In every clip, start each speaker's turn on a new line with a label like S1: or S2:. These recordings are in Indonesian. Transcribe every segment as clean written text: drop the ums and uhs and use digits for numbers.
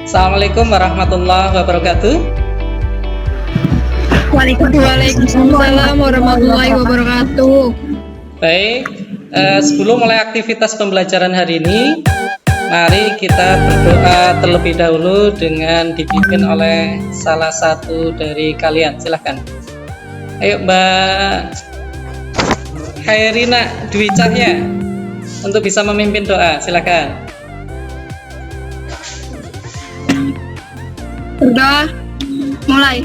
S1: Assalamualaikum warahmatullahi wabarakatuh.
S2: Waalaikumsalam warahmatullahi wabarakatuh.
S1: Baik, sebelum mulai aktivitas pembelajaran hari ini, mari kita berdoa terlebih dahulu dengan dipimpin oleh salah satu dari kalian. Silahkan. Ayo Mbak Khairina Dwi Cahya untuk bisa memimpin doa. Silahkan.
S2: Udah mulai.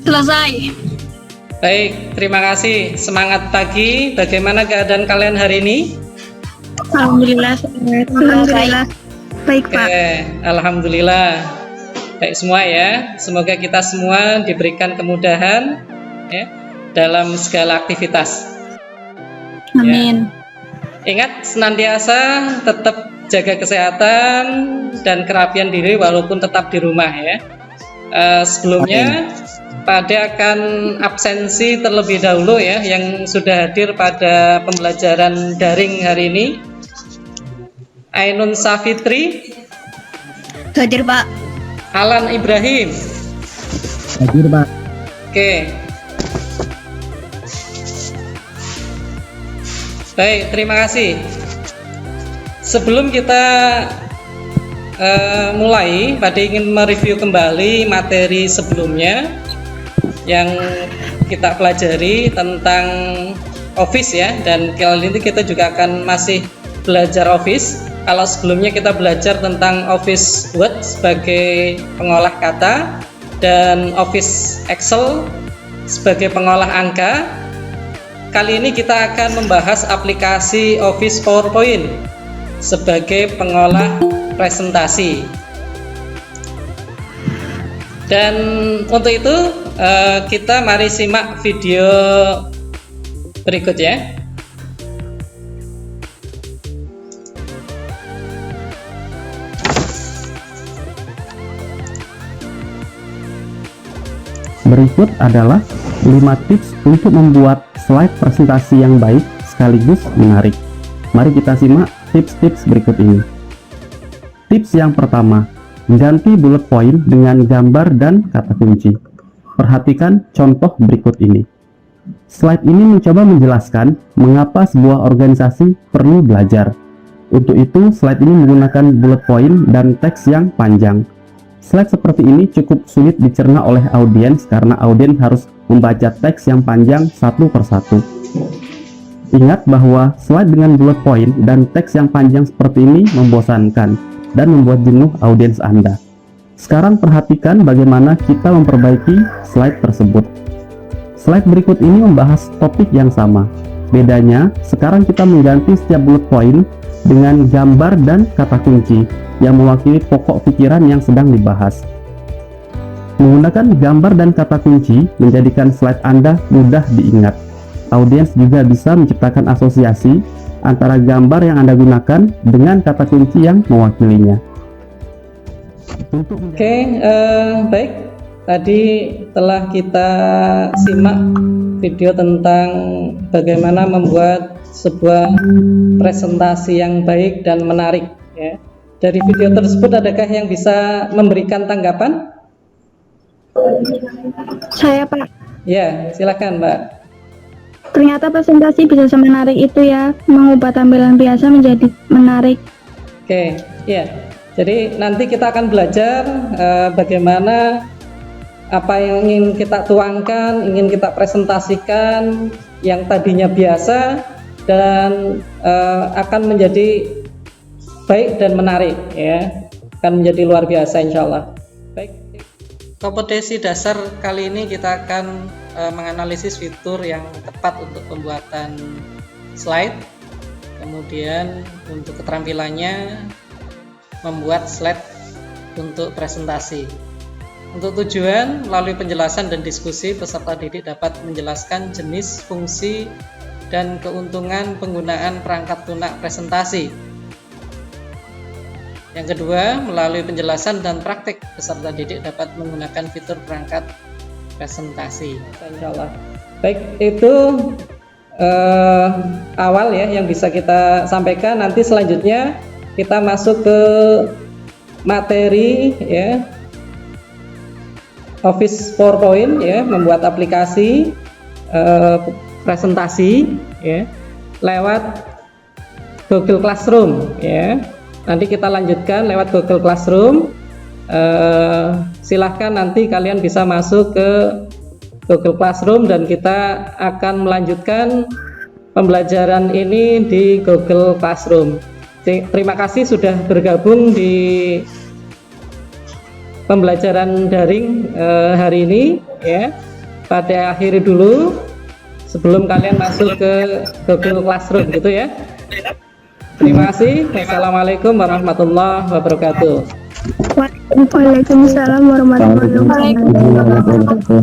S2: Selesai.
S1: Baik, terima kasih. Semangat pagi. Bagaimana keadaan kalian hari ini?
S2: Alhamdulillah. Baik, Pak.
S1: Alhamdulillah. Baik semua ya. Semoga kita semua diberikan kemudahan ya, dalam segala aktivitas.
S2: Amin.
S1: Ya. Ingat senantiasa tetap jaga kesehatan dan kerapian diri walaupun tetap di rumah ya. Sebelumnya Pak Ade akan absensi terlebih dahulu ya, yang sudah hadir pada pembelajaran daring hari ini. Ainun Safitri.
S2: Hadir, Pak.
S1: Alan Ibrahim.
S3: Hadir, Pak.
S1: Oke. Baik, terima kasih. Sebelum kita mulai, Pak Ade ingin mereview kembali materi sebelumnya yang kita pelajari tentang Office ya, dan kali ini kita juga akan masih belajar Office. Kalau sebelumnya kita belajar tentang Office Word sebagai pengolah kata dan Office Excel sebagai pengolah angka, kali ini kita akan membahas aplikasi Office PowerPoint sebagai pengolah presentasi. Dan untuk itu kita mari simak video berikut ya.
S3: Berikut adalah 5 tips untuk membuat slide presentasi yang baik sekaligus menarik. Mari kita simak tips-tips berikut ini. Tips yang pertama, ganti bullet point dengan gambar dan kata kunci. Perhatikan contoh berikut ini. Slide ini mencoba menjelaskan mengapa sebuah organisasi perlu belajar. Untuk itu, slide ini menggunakan bullet point dan teks yang panjang. Slide seperti ini cukup sulit dicerna oleh audiens karena audiens harus membaca teks yang panjang satu persatu. Ingat bahwa slide dengan bullet point dan teks yang panjang seperti ini membosankan dan membuat jenuh audiens Anda. Sekarang perhatikan bagaimana kita memperbaiki slide tersebut. Slide berikut ini membahas topik yang sama. Bedanya, sekarang kita mengganti setiap bullet point dengan gambar dan kata kunci yang mewakili pokok pikiran yang sedang dibahas. Menggunakan gambar dan kata kunci menjadikan slide Anda mudah diingat. Audiens juga bisa menciptakan asosiasi antara gambar yang Anda gunakan dengan kata kunci yang mewakilinya.
S1: Oke, baik. Tadi telah kita simak video tentang bagaimana membuat sebuah presentasi yang baik dan menarik ya. Dari video tersebut adakah yang bisa memberikan tanggapan?
S2: Saya, Pak.
S1: Ya, silakan Mbak.
S2: Ternyata presentasi bisa semenarik itu ya, mengubah tampilan biasa menjadi menarik.
S1: Oke, ya. Jadi nanti kita akan belajar bagaimana apa yang ingin kita tuangkan, ingin kita presentasikan yang tadinya biasa dan akan menjadi baik dan menarik ya, akan menjadi luar biasa insya Allah. Baik, kompetensi dasar kali ini kita akan menganalisis fitur yang tepat untuk pembuatan slide, kemudian untuk keterampilannya membuat slide untuk presentasi. Untuk tujuan, melalui penjelasan dan diskusi, peserta didik dapat menjelaskan jenis, fungsi, dan keuntungan penggunaan perangkat lunak presentasi. Yang kedua, melalui penjelasan dan praktik, peserta didik dapat menggunakan fitur perangkat presentasi. Insyaallah. Baik, itu awal ya yang bisa kita sampaikan. Nanti selanjutnya kita masuk ke materi ya, Office PowerPoint ya, membuat aplikasi presentasi ya lewat Google Classroom ya. Nanti kita lanjutkan lewat Google Classroom. Silahkan nanti kalian bisa masuk ke Google Classroom dan kita akan melanjutkan pembelajaran ini di Google Classroom. Terima kasih sudah bergabung di pembelajaran daring hari ini ya. Pada akhiri dulu sebelum kalian masuk ke Google Classroom gitu ya. Terima kasih. Wassalamualaikum warahmatullahi wabarakatuh.
S2: Waalaikumsalam warahmatullahi wabarakatuh.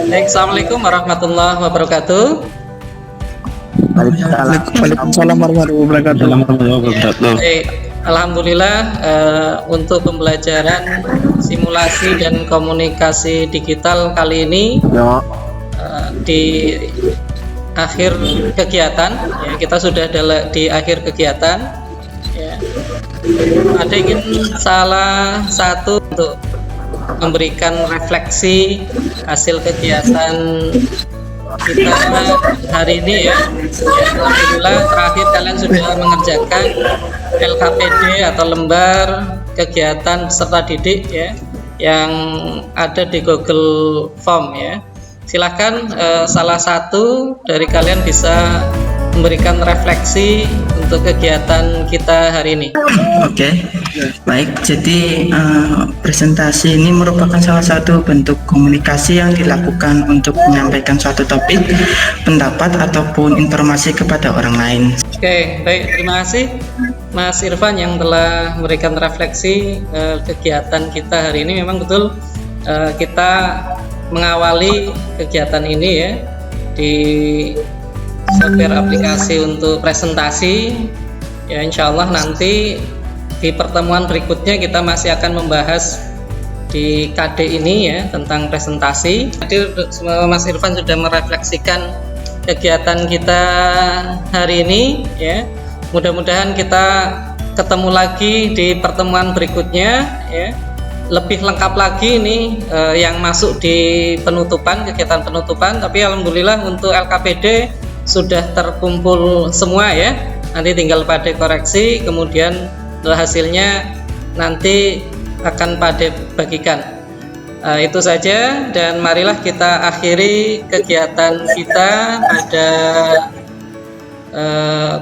S1: Baik, assalamualaikum warahmatullahi wabarakatuh.
S4: Waalaikumsalam warahmatullahi wabarakatuh.
S1: Baik, alhamdulillah untuk pembelajaran simulasi dan komunikasi digital kali ini di akhir kegiatan ya, kita sudah di akhir kegiatan ya. Ada ingin salah satu untuk memberikan refleksi hasil kegiatan kita hari ini ya. Alhamdulillah terakhir kalian sudah mengerjakan LKPD atau lembar kegiatan peserta didik ya yang ada di Google Form ya. Silahkan salah satu dari kalian bisa memberikan refleksi untuk kegiatan kita hari ini.
S4: Oke, baik. Jadi presentasi ini merupakan salah satu bentuk komunikasi yang dilakukan untuk menyampaikan suatu topik, pendapat ataupun informasi kepada orang lain.
S1: Oke, baik. Terima kasih Mas Irfan yang telah memberikan refleksi kegiatan kita hari ini. Memang betul kita mengawali kegiatan ini ya di software aplikasi untuk presentasi ya. Insya Allah nanti di pertemuan berikutnya kita masih akan membahas di KD ini ya tentang presentasi. Tadi Mas Irfan sudah merefleksikan kegiatan kita hari ini ya. Mudah-mudahan kita ketemu lagi di pertemuan berikutnya ya. Lebih lengkap lagi ini yang masuk di penutupan, kegiatan penutupan. Tapi alhamdulillah untuk LKPD sudah terkumpul semua ya. Nanti tinggal Pade koreksi, kemudian hasilnya nanti akan Pade bagikan. Itu saja, dan marilah kita akhiri kegiatan kita pada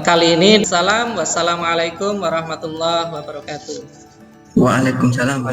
S1: kali ini. Wassalamualaikum warahmatullahi wabarakatuh.
S4: Waalaikumsalam.